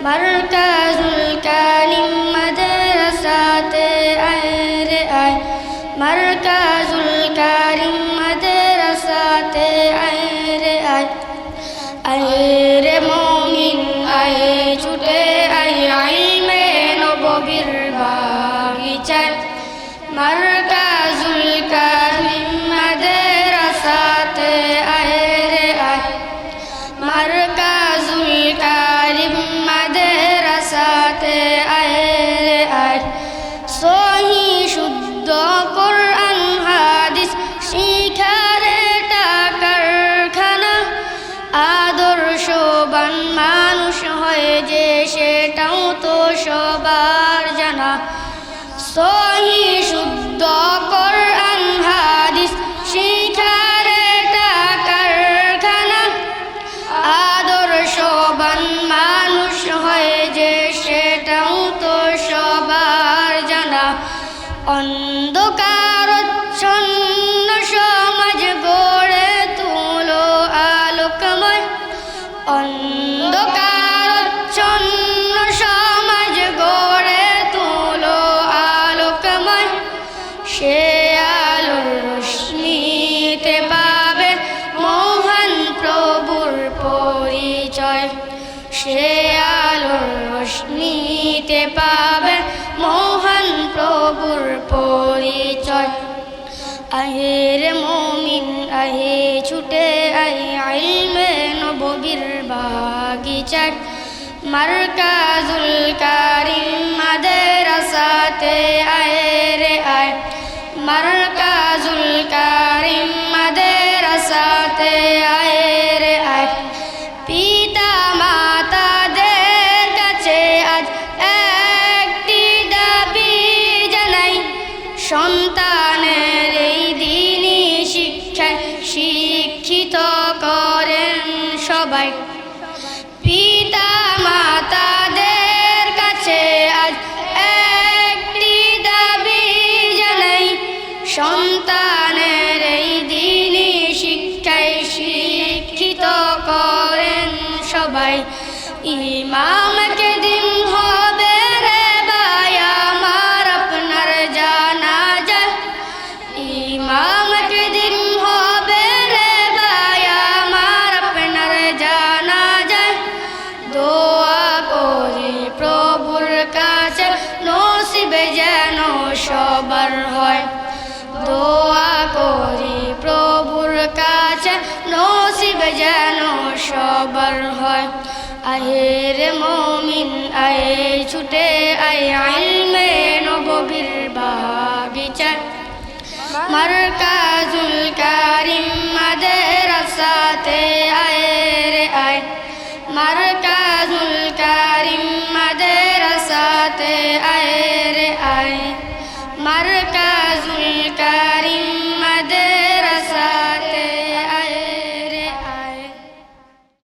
মারকাজুল কারিম মাদ্রাসাতে আয় রে আয়, মারকাজুল কারিম মাদ্রাসাতে আয় রে আয়। আয় রে মুমিন আয় ছুটে আয় ইলমে নববীর বাগিচায়, মারকাজুল কারিম মাদ্রাসাতে আয় রে আয়, মারকাজুল কারিম মাদ্রাসাতে আয় রে আয়। সহি শুদ্ধ কোরআন হাদিস শিখার এটা কারখানা, আদর্শবান মানুষ হয় যে সেটাও তো সবার জানা। সহি শুদ্ধ কোরআন হাদিস শিখার এটা কারখানা, আদর্শবান মানুষ হয় যে সেটাও তো সবার জানা। অন্ধকারচ্ছন্ন সমাজ গড়ে তুলো আলোকময়, অন্ধকারচ্ছন্ন সমাজ গড়ে তুলো আলোকময়। সে আলোর রোশনীতে পাবে মহান প্রভুর পরিচয়, সে আলোর রোশনীতে পাবে মহান প্রভুর পরিচয়। আহে রে মুমিন আহে ছুটে আয় ইলমে নববীর বাগিচায়, মারকাজুল কারিম মাদ্রাসাতে আয় রে আয়, মারকাজুল কারিম মাদ্রাসাতে আয় রে আয়। পিতা মাতাদের কাছে আজ একটি দাবি জানাই, সন্তানের এই দিনই শিক্ষায় শিক্ষিত করেন সবাই। পিতা মাতাদের কাছে আজ একটি দাবি জানাই, সন্তানের এই দিনই শিক্ষায় শিক্ষিত করেন সবাই। ইমামকে দিন হবে রে ভাই আমার আপনার জানা যায়, ইমামকে দিন হবে রে ভাই আমার আপনার জানা যায়। দোয়া করি প্রভুর কাছে নসিবে যেন সবার হয়, দোয়া করি প্রভুর কাছে নসিবে যেন সবার হয়। আহে রে মুমিন আয়ে ছুটে আয় ইলমে নববীর বাগিচায়, মারকাজুল কারিম মাদ্রাসাতে আয় রে আয়, মারকাজুল কারিম মাদ্রাসাতে আয় রে আয়, মারকাজুল কারিম মাদ্রাসাতে